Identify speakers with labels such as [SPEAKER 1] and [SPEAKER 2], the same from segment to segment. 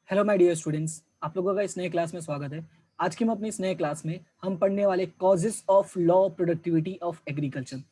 [SPEAKER 1] Hello my dear students, आप लोगों का इस नए क्लास में स्वागत है। आज की हम अपनी इस नए क्लास में हम पढ़ने वाले causes of law productivity of agriculture.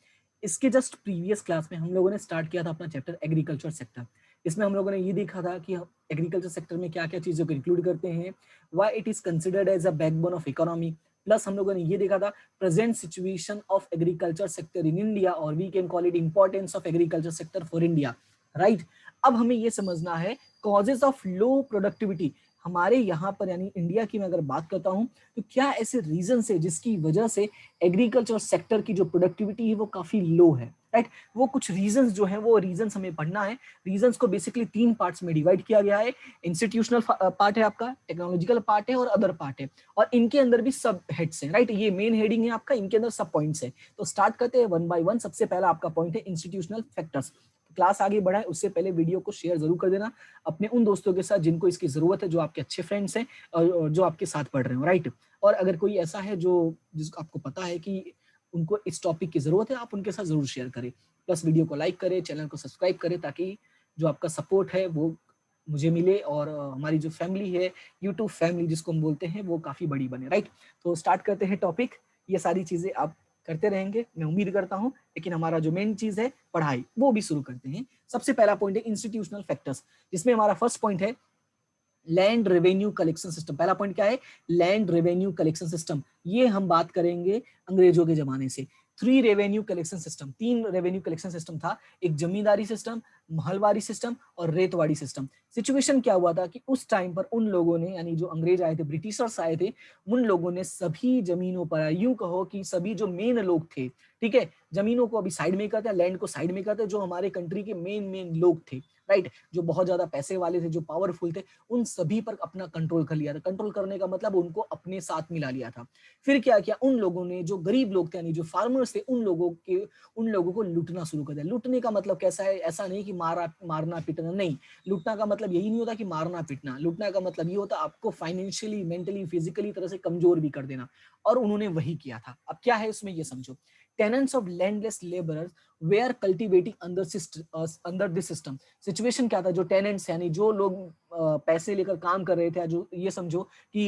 [SPEAKER 1] इसके जस्ट प्रीवियस क्लास में हम लोगों ने स्टार्ट किया था अपना चैप्टर एग्रीकल्चर सेक्टर। इसमें हम लोगों ने ये देखा था कि एग्रीकल्चर सेक्टर में क्या क्या चीज़ों को इंक्लूड करते हैं, why it is considered as a backbone of economy. Plus हम लोगों ने ये देखा था present situation of agriculture sector in India, और we can call it importance of agriculture sector for India, right. अब हमें ये समझना है कॉजेज ऑफ लो प्रोडक्टिविटी हमारे यहाँ पर यानी इंडिया की मैं अगर बात करता हूँ तो क्या ऐसे रीजन है जिसकी वजह से एग्रीकल्चर सेक्टर की जो प्रोडक्टिविटी है वो काफी लो है, राइट। वो कुछ रीजंस जो है वो रीजंस हमें पढ़ना है। रीजंस को बेसिकली तीन पार्ट्स में डिवाइड किया गया है। इंस्टीट्यूशनल पार्ट है आपका, टेक्नोलॉजिकल पार्ट है और अदर पार्ट है, और इनके अंदर भी सब हेड्स हैं, राइट। ये मेन हेडिंग है आपका, इनके अंदर सब पॉइंट्स है। तो स्टार्ट करते हैं वन बाय वन। सबसे पहला आपका पॉइंट है इंस्टीट्यूशनल फैक्टर्स। क्लास आगे बढ़ाए उससे पहले वीडियो को शेयर जरूर कर देना अपने उन दोस्तों के साथ जिनको इसकी जरूरत है, जो आपके अच्छे फ्रेंड्स हैं और जो आपके साथ पढ़ रहे हो, राइट। और अगर कोई ऐसा है जो जिसको आपको पता है कि उनको इस टॉपिक की जरूरत है, आप उनके साथ जरूर शेयर करें। प्लस वीडियो को लाइक करें, चैनल को सब्सक्राइब करें, ताकि जो आपका सपोर्ट है वो मुझे मिले और हमारी जो फैमिली है, यूट्यूब फैमिली जिसको हम बोलते हैं, वो काफी बड़ी बने, राइट। तो स्टार्ट करते हैं टॉपिक। ये सारी चीजें आप करते रहेंगे मैं उम्मीद करता हूं, लेकिन हमारा जो मेन चीज है पढ़ाई, वो भी शुरू करते हैं। सबसे पहला पॉइंट है इंस्टीट्यूशनल फैक्टर्स, जिसमें हमारा फर्स्ट पॉइंट है लैंड रेवेन्यू कलेक्शन सिस्टम। पहला पॉइंट क्या है? Land revenue collection system. ये हम बात करेंगे अंग्रेजों के जमाने से। थ्री रेवेन्यू कलेक्शन सिस्टम, तीन रेवेन्यू कलेक्शन सिस्टम था। एक जमींदारी सिस्टम, महलवारी सिस्टम और रेतवाड़ी सिस्टम। सिचुएशन क्या हुआ था कि उस टाइम पर उन लोगों ने, यानी जो अंग्रेज आए थे, ब्रिटिशर्स आए थे, उन लोगों ने सभी जमीनों पर, यूं कहो कि सभी जो मेन लोग थे, ठीक है, जमीनों को अभी साइड में करते हैं, लैंड को साइड में करते हैं, जो हमारे कंट्री के मेन मेन लोग थे, राइट, जो बहुत ज्यादा पैसे वाले थे, जो पावरफुल थे, उन सभी पर अपना कंट्रोल कर लिया था। कंट्रोल करने का मतलब उनको अपने साथ मिला लिया था। फिर क्या किया उन लोगों ने, जो गरीब लोग थे यानी जो फार्मर्स थे, उन लोगों को लूटना शुरू कर दिया। लूटने का मतलब कैसा है? ऐसा नहीं कि मारना पीटना, नहीं। लूटना का मतलब यही नहीं होता कि मारना पीटना। लूटना का मतलब ये होता आपको फाइनेंशियली, मेंटली, फिजिकली तरह से कमजोर भी कर देना, और उन्होंने वही किया था। अब क्या है इसमें ये समझो। Tenants of landless labourers were cultivating under this system. Situation क्या था? जो टेनेंट्स यानी जो लोग पैसे लेकर काम कर रहे थे, जो ये समझो कि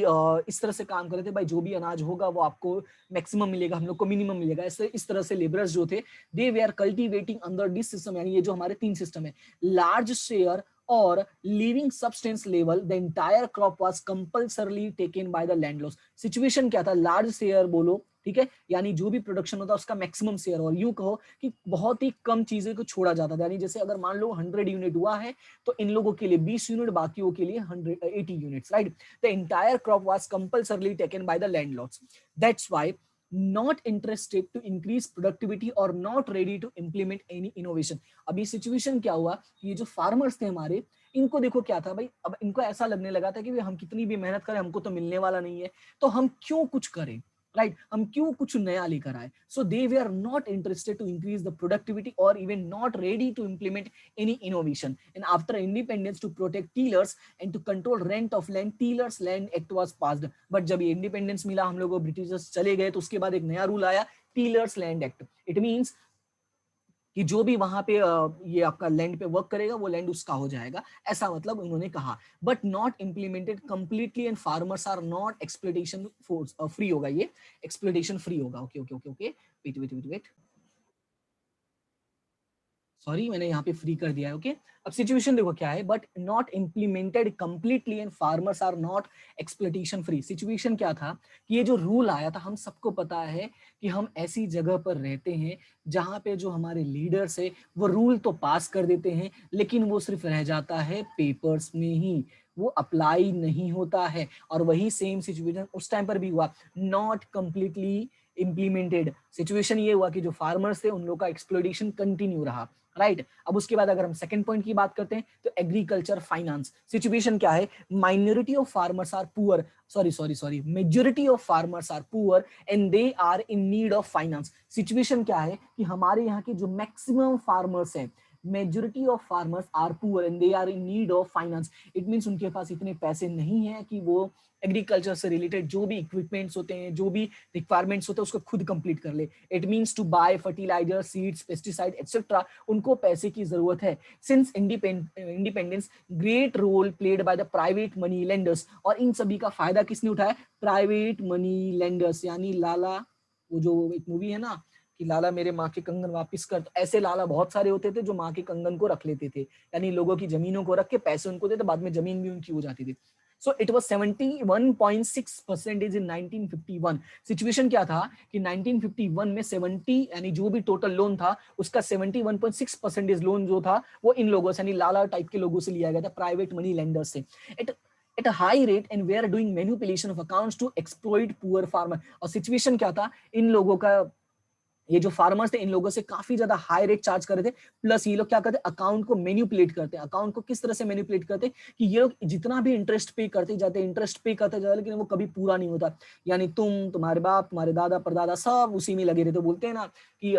[SPEAKER 1] इस तरह से काम कर रहे थे, भाई जो भी अनाज होगा वो आपको मैक्सिमम मिलेगा, हम लोग को मिनिमम मिलेगा, इस तरह से लेबरर्स जो थे, they were cultivating under this system. यानी ये जो हमारे तीन सिस्टम है, लार्ज शेयर और living substance level, the entire crop was compulsorily taken by the landlords. Situation क्या था? लार्ज शेयर बोलो, ठीक है, यानी जो भी प्रोडक्शन होता है उसका मैक्सिमम शेयर, और यूं कहो कि बहुत ही कम चीजें को छोड़ा जाता था। यानी जैसे अगर मान लो 100 यूनिट हुआ है, तो इन लोगों के लिए 20 यूनिट, बाकियों के लिए 180 units, right. The entire crop was compulsorily taken by the landlords. That's why not interested to increase productivity or not ready to implement any innovation। अभी सिचुएशन क्या हुआ? ये जो फार्मर्स थे हमारे, इनको देखो क्या था भाई, अब इनको ऐसा लगने लगा था कि हम कितनी भी मेहनत करें हमको तो मिलने वाला नहीं है, तो हम क्यों कुछ करें, राइट, हम क्यों कुछ नया लेकर आए। So they were not interested to increase the productivity और even not ready to implement any innovation. And after independence, to protect tillers and to control rent of land, Tillers Land Act was passed. But जब ये independence मिला हम लोगों को, Britishers चले गए, तो उसके बाद एक नया रूल आया, टीलर्स लैंड एक्ट। इट मींस कि जो भी वहां पे ये आपका लैंड पे वर्क करेगा वो लैंड उसका हो जाएगा, ऐसा मतलब उन्होंने कहा। But not implemented completely and farmers are not exploitation free होगा, ये एक्सप्लॉइटेशन फ्री होगा। Okay okay okay okay, wait wait wait wait, sorry मैंने यहाँ पे फ्री कर दिया है, ओके। अब सिचुएशन देखो क्या है, but not implemented completely and farmers are not exploitation free. Situation क्या था कि ये जो रूल आया था, हम सबको पता है कि हम ऐसी जगह पर रहते हैं जहां पे जो हमारे लीडर्स है वो रूल तो पास कर देते हैं, लेकिन वो सिर्फ रह जाता है पेपर्स में ही, वो अप्लाई नहीं होता है। और वही सेम सिचुएशन उस टाइम पर भी हुआ, नॉट कंप्लीटली इम्प्लीमेंटेड। सिचुएशन ये हुआ कि जो फार्मर्स थे उन लोगों का एक्सप्लॉइटेशन कंटिन्यू रहा, राइट। अब उसके बाद अगर हम सेकंड पॉइंट की बात करते हैं, तो एग्रीकल्चर फाइनेंस। सिचुएशन क्या है? Minority of farmers are poor, sorry majority of farmers are poor and they are in need of finance. Situation क्या है कि हमारे यहाँ के जो मैक्सिमम फार्मर्स हैं, majority of farmers are poor and they are in need of finance. It means उनके पास इतने पैसे नहीं है कि वो एग्रीकल्चर से रिलेटेड जो भी इक्विपमेंट्स होते हैं, जो भी रिक्वायरमेंट्स होते हैं, उसको खुद कंप्लीट कर ले। It means to buy fertiliser, seeds, pesticide et cetera, उनको पैसे की जरूरत है। Since independence, great role played by the private money lenders, और इन सभी का फायदा किसने उठाया? प्राइवेट मनी लेंडर्स, यानी लाला, वो जो एक मूवी है ना कि लाला मेरे माँ के कंगन वापस कर, तो ऐसे लाला बहुत सारे होते थे जो माँ के कंगन को रख लेते थे, यानी लोगों की जमीनों को रख के पैसे उनको देते, बाद में जमीन भी उनकी हो जाती थी। So it was 71.6% in 1951। Situation क्या था कि 1951 में 70, यानी जो भी टोटल लोन था उसका 71.6% लोन जो था वो इन लोगों से, यानी लाला टाइप के लोगों से लिया गया था, प्राइवेट मनी लेंडर से। It at a high rate and we are doing manipulation of accounts to exploit poor farmer। और सिचुएशन क्या था, इन लोगों का, ये जो फार्मर्स थे इन लोगों से काफी ज्यादा हाई रेट चार्ज कर रहे थे, प्लस ये लोग क्या करते, अकाउंट को मैनिपुलेट करते। अकाउंट को किस तरह से मैनिपुलेट करते कि ये लोग जितना भी इंटरेस्ट पे करते जाते, इंटरेस्ट पे करते जाते, लेकिन वो कभी पूरा नहीं होता। यानी तुम, तुम्हारे बाप, तुम्हारे दादा परदादा सब उसी में लगे रहते। बोलते हैं ना कि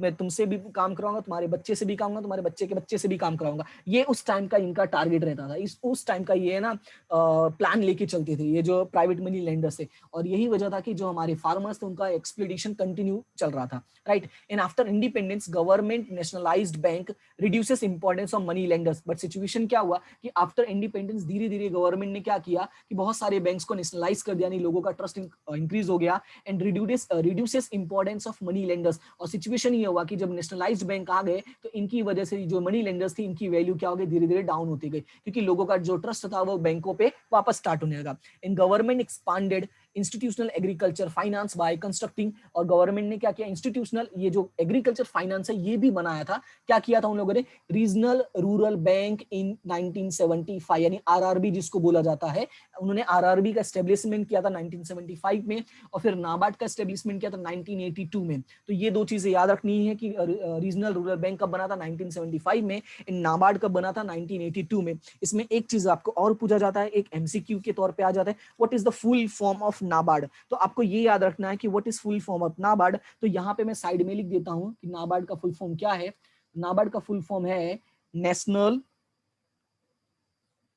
[SPEAKER 1] मैं तुमसे भी काम कराऊंगा, तुम्हारे बच्चे से भी काम कराऊंगा, तुम्हारे बच्चे के बच्चे से भी काम कराऊंगा। ये उस टाइम का इनका टारगेट रहता था, उस टाइम का ये ना प्लान लेके चलते थे ये जो प्राइवेट मनी लेंडर्स थे। और यही वजह था कि जो हमारे फार्मर्स थे उनका एक्सप्लोइटेशन कंटिन्यू चल रहा था, right. And after independence, government nationalized bank reduces importance of money lenders। But situation क्या हुआ कि after independence धीरे धीरे गवर्नमेंट ने क्या किया कि बहुत सारे बैंक्स को नेशनलाइज कर दिया, यानी लोगों का ट्रस्ट इंक्रीज हो गया, and reduces importance of money lenders. और सिचुएशन ये हुआ कि जब नेशनलाइज्ड बैंक आ गए तो इनकी वजह से जो मनी लेंडर्स थी इनकी वैल्यू क्या हो गई, धीरे धीरे डाउन होती गई, क्योंकि लोगों का जो ट्रस्ट था वो बैंकों पे वापस स्टार्ट होने लगा। In government expanded institutional agriculture finance by constructing, और गवर्नमेंट ने क्या किया, इंस्टीट्यूशनल ये जो एग्रीकल्चर फाइनेंस है ये भी बनाया था। क्या किया था उन लोगों ने, रीजनल रूरल बैंक इन 1975, यानी आरआरबी जिसको बोला जाता है, उन्होंने आरआरबी का एस्टेब्लिशमेंट किया था 1975 में, और फिर नाबार्ड का एस्टेब्लिशमेंट किया था 1982 में। तो ये दो चीजें याद रखनी है कि रीजनल रूरल बैंक कब बना था, 1975 में, इन नाबार्ड कब बना था, 1982 में। इसमें एक चीज आपको और पूछा जाता है, एक एमसीक्यू के तौर पे आ जाता है, what is the full form of NABARD. तो आपको ये याद रखना है कि what is full form of NABARD. तो यहाँ पे मैं साइड में लिख देता हूं कि नाबार्ड का फुल फॉर्म क्या है। नाबार्ड का फुल फॉर्म है नेशनल,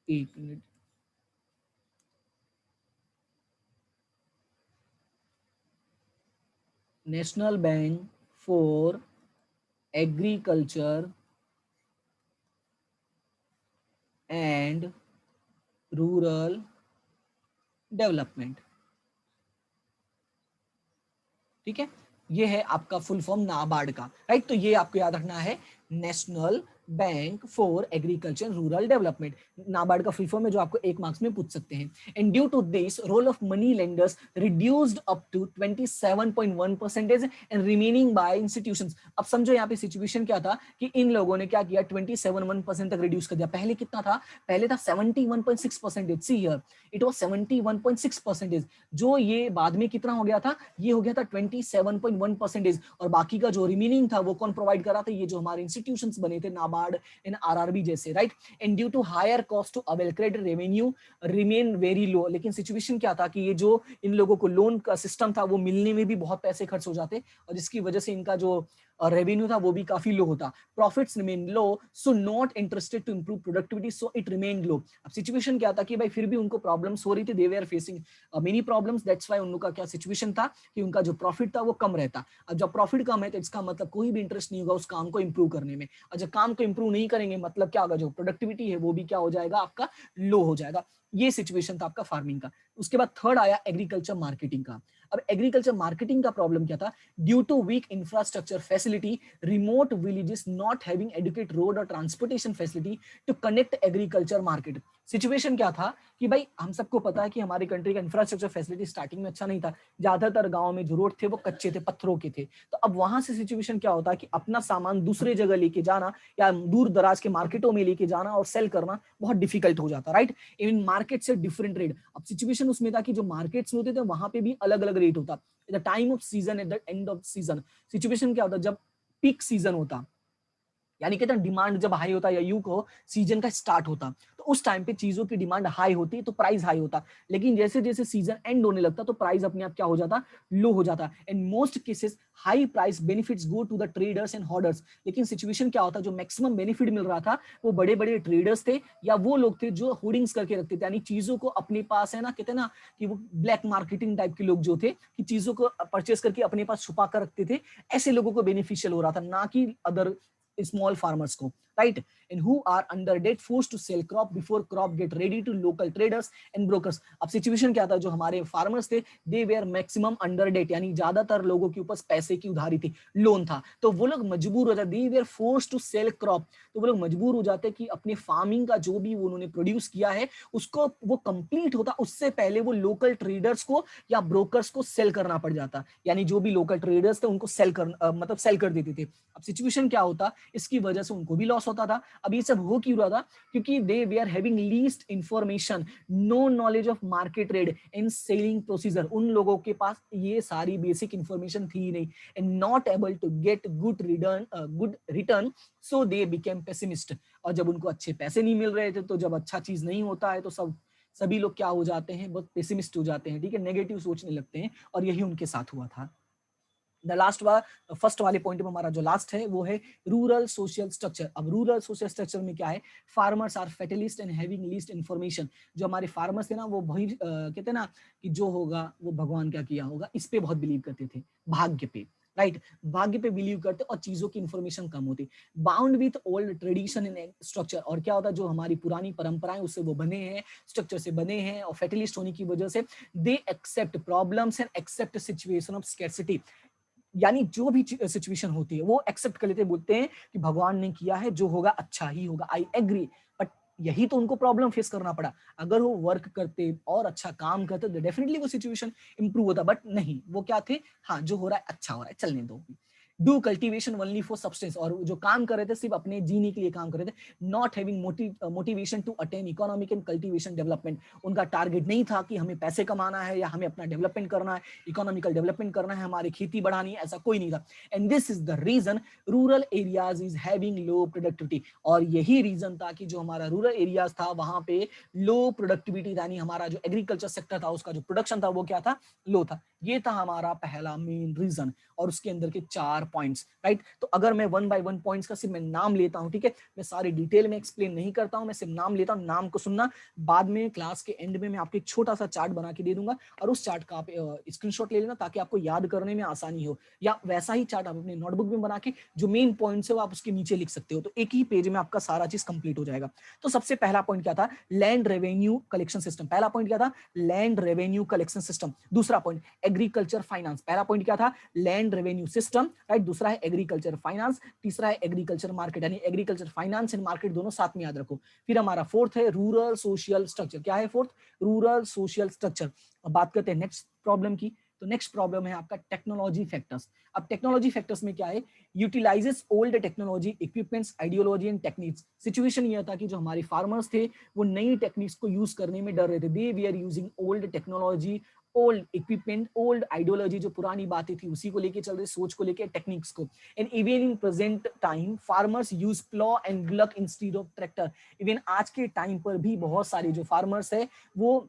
[SPEAKER 1] एक minute, national bank for agriculture and rural development. ठीक है, ये है आपका फुल फॉर्म नाबार्ड का, राइट। तो ये आपको याद रखना है, national bank for agriculture rural development, NABARD का फुल फॉर्म है, जो आपको 1 मार्क्स में पूछ सकते हैं। And due to this role of money lenders reduced up to 27.1% and remaining by institutions. अब समझो यहाँ पे सिचुएशन क्या था कि इन लोगों ने क्या किया, 27.1% तक रिड्यूस कर दिया। पहले कितना था, पहले था 71.6%। सी हियर इट वाज 71.6%, जो ये बाद में कितना हो गया था, ये हो गया था 27.1%। और बाकी का जो रिमेनिंग था वो कौन प्रोवाइड कर रहा था, ये जो हमारे इंस्टीट्यूशंस बने थे, नाबार्ड एंड आरआरबी जैसे, right. And due to higher cost to avail credit revenue remain very low. लेकिन सिचुएशन क्या था कि ये जो इन लोगों को लोन का सिस्टम था वो मिलने में भी बहुत पैसे खर्च हो जाते, और जिसकी वजह से इनका जो रेवेन्यू था वो भी काफी लो होता। Profits remain low, so not interested to improve productivity, so it remain low. अब सिचुएशन क्या था कि भाई फिर भी उनको प्रॉब्लम्स हो रही थी, they were facing many problems, that's why उनका क्या सिचुएशन था कि उनका जो प्रॉफिट था वो कम रहता। अब जब प्रॉफिट कम है तो इसका मतलब कोई भी इंटरेस्ट नहीं होगा उस काम को इंप्रूव करने में, और जब काम को इंप्रूव नहीं करेंगे मतलब क्या होगा, जो प्रोडक्टिविटी है वो भी क्या हो जाएगा, आपका लो हो जाएगा। ये सिचुएशन था आपका फार्मिंग का। उसके बाद थर्ड आया एग्रीकल्चर मार्केटिंग का। अब एग्रीकल्चर मार्केटिंग का प्रॉब्लम क्या था, due to weak infrastructure facility, remote villages not having adequate road और transportation facility to connect agriculture market. Situation क्या था कि भाई हम सबको पता है कि हमारी कंट्री का इंफ्रास्ट्रक्चर फैसिलिटी स्टार्टिंग में अच्छा नहीं था, ज्यादातर गांव में जो रोड थे वो कच्चे थे, पत्थरों के थे। तो अब वहां से सिचुएशन क्या होता है कि अपना सामान दूसरे जगह लेके जाना या दूर दराज के मार्केटों में लेके जाना और सेल करना बहुत डिफिकल्ट हो जाता, राइट। इवन मार्केट से डिफरेंट रेट। अब सिचुएशन उसमें था कि जो मार्केट्स होते थे वहां पे भी अलग अलग रेट होता, at the time off season, at the end off season. Situation क्या होता, जब पीक सीजन होता, यानी कहते हैं डिमांड जब हाई होता है या यू को सीजन का स्टार्ट होता तो उस टाइम पे चीजों की डिमांड हाई होती तो प्राइस हाई होता, लेकिन जैसे जैसे सीजन एंड होने लगता तो प्राइस अपने आप क्या हो जाता, लो हो जाता। In most cases high price benefits go to the traders and hoarders. लेकिन सिचुएशन क्या होता, जो मैक्सिमम बेनिफिट मिल रहा था वो बड़े बड़े ट्रेडर्स थे या वो लोग थे जो होर्डिंग्स करके रखते थे, यानी चीजों को अपने पास है ना, कहते हैं ना कि वो ब्लैक मार्केटिंग टाइप के लोग जो थे कि चीजों को परचेस करके अपने पास छुपा कर रखते थे, ऐसे लोगों को बेनिफिशियल हो रहा था, ना कि अदर small farmers को, right? And who are under debt forced to sell crop before crop get ready to local traders and brokers। अब सिचुएशन क्या था, जो हमारे फार्मर्स थे दे वेयर मैक्सिमम अंडर डेट, यानी ज्यादातर लोगों के ऊपर पैसे की उधारी थी, लोन था, तो वो लोग मजबूर हो जाते, they were forced to sell crop, तो वो लोग मजबूर हो जाते कि अपने फार्मिंग का जो भी उन्होंने प्रोड्यूस किया है उसको वो कंप्लीट होता उससे पहले वो लोकल ट्रेडर्स को या ब्रोकर्स को सेल करना पड़ जाता, यानी जो भी लोकल ट्रेडर्स थे उनको सेल कर मतलब सेल कर देते थे। अब सिचुएशन क्या होता, इसकी वजह से उनको भी लॉस होता था। अब ये सब हो क्यों रहा था, क्योंकि they were having least information, no knowledge of market trade and selling procedure, उन लोगों के पास ये सारी बेसिक इंफॉर्मेशन थी नहीं, and not able to get good return, so they became pessimist. और जब उनको अच्छे पैसे नहीं मिल रहे थे, तो जब अच्छा चीज नहीं होता है तो सभी लोग क्या हो जाते हैं, बहुत पेसिमिस्ट हो जाते हैं, ठीक है, नेगेटिव सोचने लगते हैं, और यही उनके साथ हुआ था। द लास्ट फर्स्ट वाले पॉइंट में हमारा जो लास्ट है वो है रूरल सोशल स्ट्रक्चर। अब रूरल सोशल स्ट्रक्चर में क्या है, farmers are fatalist and having least information. जो हमारे फार्मर्स थे ना वो वही कहते हैं ना कि जो होगा वो भगवान क्या किया होगा, इस पे बहुत बिलीव करते थे, भाग्य पे, राइट, भाग्य पे बिलीव करते और चीजों की इंफॉर्मेशन कम होती। Bound with old tradition and structure, और क्या होता है जो हमारी पुरानी परंपराएं उससे वो बने हैं, स्ट्रक्चर से बने हैं, और फेटलिस्ट होने की वजह से they accept problems and accept situation of scarcity, यानी जो भी सिचुएशन होती है वो एक्सेप्ट कर लेते, बोलते हैं कि भगवान ने किया है, जो होगा अच्छा ही होगा, आई एग्री। बट यही तो उनको प्रॉब्लम फेस करना पड़ा, अगर वो वर्क करते और अच्छा काम करते तो डेफिनेटली वो सिचुएशन इंप्रूव होता, बट नहीं, वो क्या थे, हाँ जो हो रहा है अच्छा हो रहा है, चलने दो। Do cultivation only for substance, और जो काम कर रहे थे सिर्फ अपने जीने के लिए काम कर रहे थे, not having motivation to attain economic and cultivation development. उनका टारगेट नहीं था कि हमें पैसे कमाना है या हमें अपना डेवलपमेंट करना है, इकोनॉमिकल डेवलपमेंट करना है, हमारी खेती बढ़ानी है, ऐसा कोई नहीं था। And this is the reason rural areas is having low productivity, और यही रीजन था कि जो हमारा रूरल एरियाज था वहां पे लो प्रोडक्टिविटी, यानी हमारा जो एग्रीकल्चर सेक्टर था उसका जो प्रोडक्शन था वो क्या था, लो था। ये था हमारा पहला मेन रीजन, और उसके अंदर के 4 पॉइंट्स, राइट। तो अगर मैं 1 बाय 1 पॉइंट्स का सिर्फ मैं नाम लेता हूं, ठीक है, मैं सारी डिटेल में एक्सप्लेन नहीं करता हूं, मैं सिर्फ नाम लेता हूं, नाम को सुनना, बाद में क्लास के एंड में मैं आपको एक छोटा सा चार्ट बना के दे दूंगा, और उस चार्ट का आप स्क्रीनशॉट ले लेना ताकि आपको याद करने में आसानी हो, या वैसा ही चार्ट आप अपने नोटबुक में बना के जो मेन पॉइंट्स है वो आप उसके नीचे लिख सकते हो, तो एक ही पेज में आपका सारा चीज कंप्लीट हो जाएगा। तो सबसे पहला पॉइंट क्या था, लैंड रेवेन्यू कलेक्शन सिस्टम। पहला पॉइंट क्या था, लैंड रेवेन्यू कलेक्शन सिस्टम। दूसरा पॉइंट एग्रीकल्चर फाइनेंस। पहला पॉइंट क्या था, लैंड रेवेन्यू सिस्टम, राइट। दूसरा है एग्रीकल्चर फाइनेंस, तीसरा है एग्रीकल्चर मार्केट, यानी एग्रीकल्चर फाइनेंस एंड मार्केट दोनों साथ में याद रखो। फिर हमारा फोर्थ है रूरल सोशल स्ट्रक्चर। क्या है फोर्थ, रूरल सोशल स्ट्रक्चर। अब बात करते हैं नेक्स्ट प्रॉब्लम की, तो नेक्स्ट प्रॉब्लम है आपका टेक्नोलॉजी फैक्टर्स। अब टेक्नोलॉजी फैक्टर्स में क्या है, utilises old technology equipments ideology and techniques. Situation ये था कि जो हमारे फार्मर्स थे वो नई टेक्निक्स को यूज करने में डर रहे थे, they were using old technology, old equipment, old ideology, जो पुरानी बातें थी उसी को लेके चल रहे, सोच को लेके, टेक्निक्स को। And even in present time farmers use plough and block instead of tractor. Even आज के टाइम पर भी बहुत सारे जो फार्मर्स है वो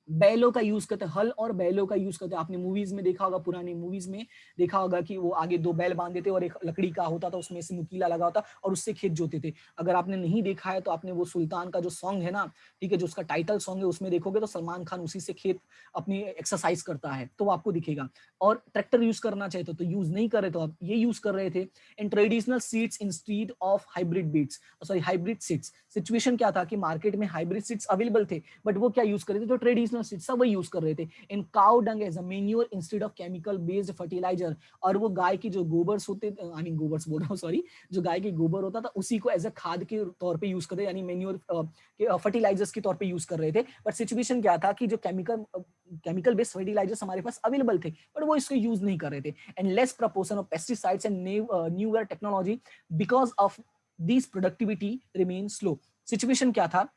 [SPEAKER 1] बैलों का यूज करते हैं, हल और बैलों का यूज करते हैं। आपने मूवीज में देखा होगा, पुरानी मूवीज में देखा होगा कि वो आगे 2 बैल बांध देते और एक लकड़ी का होता था उसमें से नुकीला लगा होता और उससे खेत जोते थे। अगर आपने नहीं देखा है तो आपने वो सुल्तान का जो सॉन्ग है ना, ठीक है, जो उसका टाइटल सॉन्ग है उसमें देखोगे तो सलमान खान उसी से खेत अपनी एक्सरसाइज करता है, तो वो आपको दिखेगा। और ट्रैक्टर यूज करना चाहते तो यूज नहीं कर रहे, तो आप ये यूज कर रहे थे। In traditional seeds instead of hybrid beats, sorry hybrid seeds. Situation क्या था कि मार्केट में हाइब्रिड सीड्स अवेलेबल थे, बट वो क्या यूज कर रहे थे, जो ट्रेडिशनल सीड्स सब वही यूज कर रहे थे। In cow dung as a manure instead of chemical based fertiliser, और वो गाय की जो गोबर्स होते, आई मीन गोबर्स बोल रहा हूँ, सॉरी, जो गाय की गोबर होता था उसी को एज अ खाद के तौर पे यूज कर रहे, यानी मैन्योर फर्टिलाइजर्स के तौर पे यूज कर रहे थे। बट सिचुएशन क्या था कि जो केमिकल बेस्ड फर्टिलाइजर्स हमारे पास अवेलेबल थे बट वो इसको यूज नहीं कर रहे थे। And less proportion of pesticides and newer technology, because of this productivity remain slow. Situation क्या था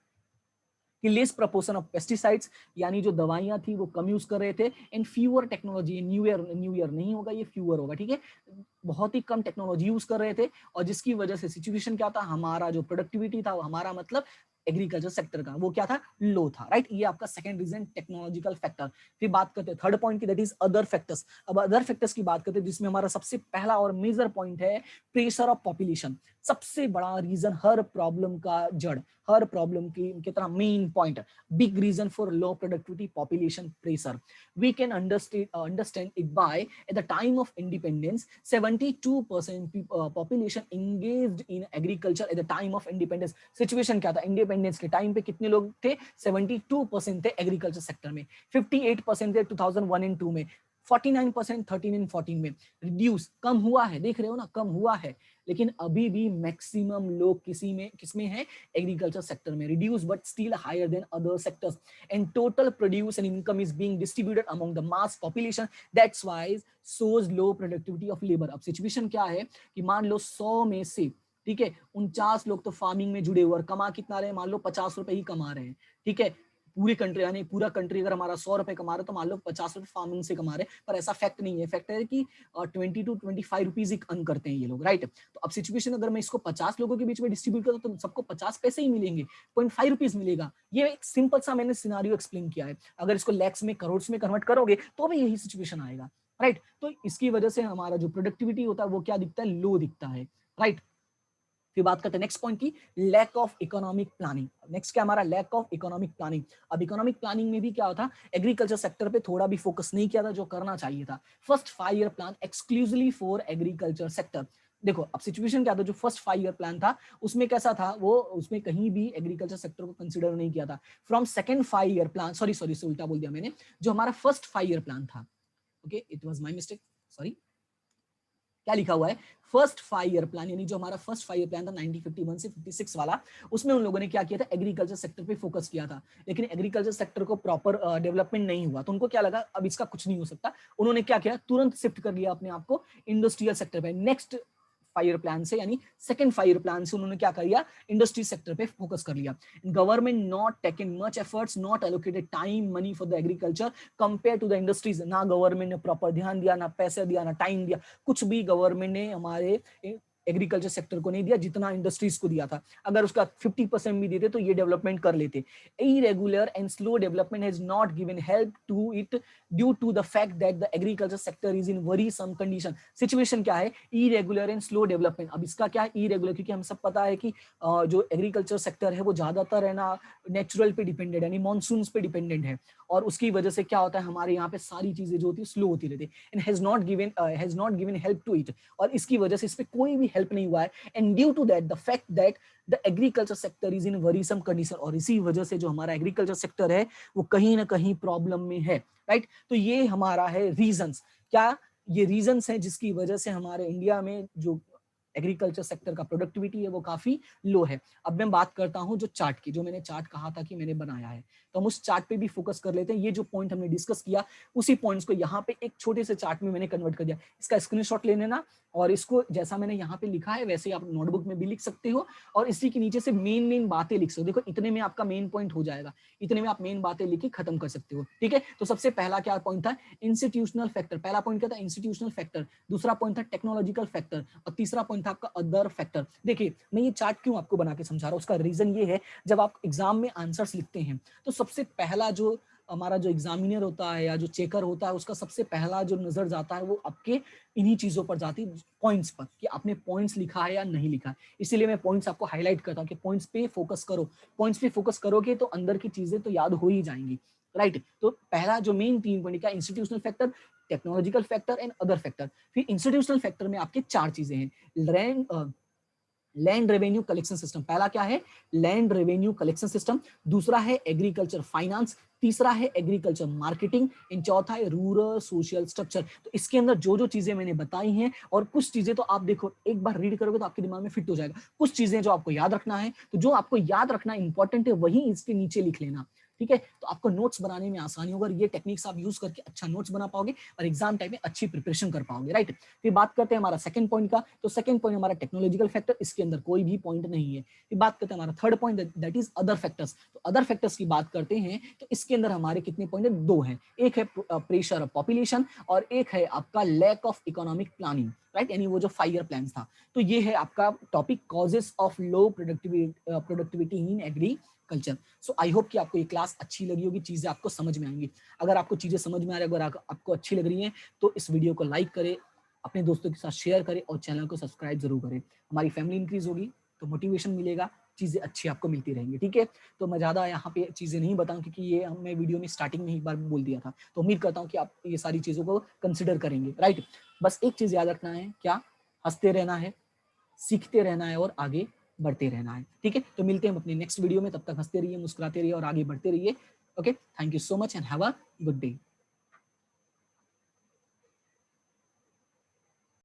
[SPEAKER 1] कि लेस प्रपोर्शन ऑफ पेस्टिसाइड्स, यानी जो दवाइयां थी वो कम यूज कर रहे थे, and fewer technology, new year नहीं होगा, ये फ्यूअर होगा, ठीक है, बहुत ही कम टेक्नोलॉजी यूज कर रहे थे, और जिसकी वजह से सिचुएशन क्या था, हमारा जो प्रोडक्टिविटी था, हमारा मतलब एग्रीकल्चर सेक्टर का, वो क्या था, लो था, राइट। ये आपका सेकंड रीजन टेक्नोलॉजिकल फैक्टर। फिर बात करते हैं थर्ड पॉइंट की, दैट इज अदर फैक्टर्स। अब अदर फैक्टर्स की बात करते हैं, जिसमें हमारा सबसे पहला और मेजर पॉइंट है प्रेशर ऑफ पॉपुलेशन। सबसे बड़ा रीजन, हर प्रॉब्लम का जड़, हर प्रॉब्लम की तरह main point, big reason for low productivity, population pressure. We can understand it by at the time of independence 72% population engaged in agriculture at the time of independence। Situation क्या था, independence के time पे कितने लोग थे, 72% थे agriculture sector में, 58% थे 2001 एंड 2 में, 49% 13 एंड 14 में। रिड्यूस, कम हुआ है, देख रहे हो ना, कम हुआ है, लेकिन अभी भी मैक्सिमम लोग किसमें है, एग्रीकल्चर सेक्टर में। Reduce but still higher than other sectors, and total produce and income is being distributed among the mass population, that's why shows low productivity of labor। अब सिचुएशन क्या है कि मान लो 100 में से, ठीक है, 49 लोग तो फार्मिंग में जुड़े हुए और कमा कितना रहे हैं, मान लो 50 रुपए ही कमा रहे हैं, ठीक है, पूरी कंट्री, यानी पूरा कंट्री अगर हमारा 100 रुपए कमा रहे तो मान लो 50 रुपए फार्मिंग से कमा रहे, पर ऐसा फैक्ट नहीं है। फैक्ट है कि 20 to 25 रुपीज ही अर्न करते हैं ये लोग, राइट। तो अब सिचुएशन, अगर मैं इसको 50 लोगों के बीच में डिस्ट्रीब्यूट करता तो सबको 50 पैसे ही मिलेंगे, 0.5 रुपीज मिलेगा। ये एक सिंपल सा मैंने सिनारियो एक्सप्लेन किया है। अगर इसको लैक्स में, करोड़ में कन्वर्ट करोगे तो भी यही सिचुएशन आएगा, राइट। तो इसकी वजह से हमारा जो प्रोडक्टिविटी होता है वो क्या दिखता है, लो दिखता है, राइट। फिर बात करते हैं नेक्स्ट पॉइंट की, lack of economic planning. Next क्या हमारा, लैक ऑफ इकोनॉमिक प्लानिंग। अब इकोनॉमिक प्लानिंग में भी क्या होता, एग्रीकल्चर सेक्टर पे थोड़ा भी फोकस नहीं किया था जो करना चाहिए था। First 5 year plan exclusively for agriculture sector. देखो अब सिचुएशन क्या था, जो फर्स्ट 5 ईयर प्लान था उसमें कैसा था, वो उसमें कहीं भी एग्रीकल्चर सेक्टर को कंसिडर नहीं किया था। From second 5 year plan, sorry उल्टा बोल दिया मैंने, जो हमारा फर्स्ट 5 ईयर प्लान था, okay it was my mistake, sorry, क्या लिखा हुआ है, फर्स्ट 5 ईयर प्लान, यानी जो हमारा फर्स्ट 5 ईयर प्लान था 1951 से 56 वाला, उसमें उन लोगों ने क्या किया था, एग्रीकल्चर सेक्टर पे फोकस किया था, लेकिन एग्रीकल्चर सेक्टर को प्रॉपर डेवलपमेंट नहीं हुआ, तो उनको क्या लगा अब इसका कुछ नहीं हो सकता, उन्होंने क्या किया, तुरंत शिफ्ट कर लिया अपने आप को इंडस्ट्रियल सेक्टर पे। नेक्स्ट 5 ईयर प्लान से, यानी सेकंड 5 ईयर प्लान से उन्होंने क्या किया, इंडस्ट्री सेक्टर पे फोकस कर लिया। Government not taken much efforts, not allocated time money for the agriculture compare to the industries. ना गवर्नमेंट ने प्रॉपर ध्यान दिया, ना पैसे दिया, ना टाइम दिया, कुछ भी गवर्नमेंट ने हमारे एग्रीकल्चर सेक्टर को नहीं दिया जितना इंडस्ट्रीज को दिया था। अगर उसका 50% भी देते तो ये डेवलपमेंट कर लेते। Irregular and slow development has not given help to it due to the fact that the agriculture sector is in worrisome condition. Situation क्या है, इरेगुलर एंड स्लो डेवलपमेंट। अब इसका क्या है, इरेगुलर, क्योंकि हम सब पता है कि जो एग्रीकल्चर सेक्टर है वो ज्यादातर है ना नेचुरल पे डिपेंडेंट है, यानी मानसून पे डिपेंडेंट है, और उसकी वजह से क्या होता है, हमारे यहाँ पे सारी चीजें जो होती है स्लो होती रहती है, and has not given help to it, और इसकी वजह से इस पे कोई भी हेल्प नहीं हुआ है। And due to that the fact that the agriculture sector is in worrisome condition, और इसी वजह से जो हमारा एग्रीकल्चर सेक्टर है वो कहीं ना कहीं प्रॉब्लम में है, राइट। तो ये हमारा है रीजंस। क्या ये रीजंस हैं जिसकी वजह से हमारे इंडिया में जो एग्रीकल्चर सेक्टर का प्रोडक्टिविटी है वो काफी लो है। अब मैं बात करता हूं जो चार्ट की, जो मैंने चार्ट कहा था कि मैंने बनाया है, तो हम उस चार्ट पे भी फोकस कर लेते हैं। ये जो पॉइंट हमने डिस्कस किया उसी पॉइंट्स को यहाँ पे एक छोटे से चार्ट में मैंने कन्वर्ट कर दिया। इसका स्क्रीनशॉट ले लेना, और इसको जैसा मैंने यहाँ पे लिखा है वैसे आप नोटबुक में भी लिख सकते हो, और इसी के नीचे से मेन बातें लिख सकते हो। देखो इतने में आपका मेन पॉइंट हो जाएगा, इतने में आप मेन बातें लिख के खत्म कर सकते हो, ठीक है। तो सबसे पहला क्या पॉइंट था, इंस्टीट्यूशनल फैक्टर। पहला पॉइंट क्या था, इंस्टीट्यूशनल फैक्टर। दूसरा पॉइंट था टेक्नोलॉजिकल फैक्टर, और तीसरा पॉइंट था आपका अदर फैक्टर। देखिए मैं ये चार्ट क्यों आपको बना के समझा रहा हूँ, उसका रीजन ये है, जब आप एग्जाम में आंसर्स लिखते हैं तो सबसे पहला जो हमारा जो एग्जामिनर होता है या जो चेकर होता है उसका सबसे पहला जो नजर जाता है वो आपके इन्हीं चीजों पर जाती है, पॉइंट्स पर, कि आपने पॉइंट्स लिखा है या नहीं लिखा है। इसीलिए मैं पॉइंट्स आपको हाईलाइट करता हूँ कि पॉइंट्स पे फोकस करो। पॉइंट्स पे फोकस करोगे तो अंदर की चीजें तो याद हो ही जाएंगी, राइट। तो पहला जो मेन 3 पॉइंट का, institutional factor, technological factor and other factor. फिर इंस्टीट्यूशनल फैक्टर में आपके 4 चीजें हैं। लैंड रेवेन्यू कलेक्शन सिस्टम, पहला क्या है, लैंड रेवेन्यू कलेक्शन सिस्टम। दूसरा है एग्रीकल्चर फाइनेंस। तीसरा है एग्रीकल्चर मार्केटिंग। एंड चौथा है रूरल सोशल स्ट्रक्चर। तो इसके अंदर जो जो चीजें मैंने बताई हैं, और कुछ चीजें तो आप देखो एक बार रीड करोगे तो आपके दिमाग में फिट हो जाएगा, कुछ चीजें जो आपको याद रखना है, तो जो आपको याद रखना इंपॉर्टेंट है वही इसके नीचे लिख लेना। ठीक है। तो आपको नोट्स बनाने में आसानी होगा, ये टेक्निक्स आप यूज करके अच्छा नोट्स बना पाओगे और एग्जाम टाइम में अच्छी प्रिपरेशन कर पाओगे, राइट। फिर बात करते हैं हमारा सेकंड पॉइंट का, तो सेकंड पॉइंट हमारा टेक्नोलॉजिकल फैक्टर, इसके अंदर कोई भी पॉइंट नहीं है। फिर बात करते हैं हमारा third point, that is other factors. तो अदर फैक्टर्स की बात करते हैं तो इसके अंदर हमारे कितने पॉइंट है, दो हैं। एक है प्रेशर ऑफ पॉपुलेशन और एक है आपका lack of economic planning, right, यानी वो जो 5 ईयर प्लान था। तो ये है आपका topic, causes of low productivity in agriculture. So I hope कि आपको ये क्लास अच्छी लगी होगी, चीजें आपको समझ में आएंगी। अगर आपको चीजें समझ में आ रही है, अगर आपको अच्छी लग रही है तो इस वीडियो को लाइक करें, अपने दोस्तों के साथ शेयर करें और चैनल को सब्सक्राइब जरूर करें। हमारी फैमिली इंक्रीज होगी तो मोटिवेशन मिलेगा, चीजें अच्छी आपको मिलती रहेंगी, ठीक है। तो मैं ज्यादा यहाँ पे चीजें नहीं बताऊं क्योंकि ये हमने वीडियो में स्टार्टिंग में एक बार बोल दिया था, तो उम्मीद करता हूँ कि आप ये सारी चीजों को कंसिडर करेंगे, राइट। बस एक चीज याद रखना है, क्या, हंसते रहना है, सीखते रहना है और आगे बढ़ते रहना है, ठीक है। तो मिलते हैं हम अपने नेक्स्ट वीडियो में, तब तक हंसते रहिए, मुस्कुराते रहिए और आगे बढ़ते रहिए। Okay, thank you so much and have a good day.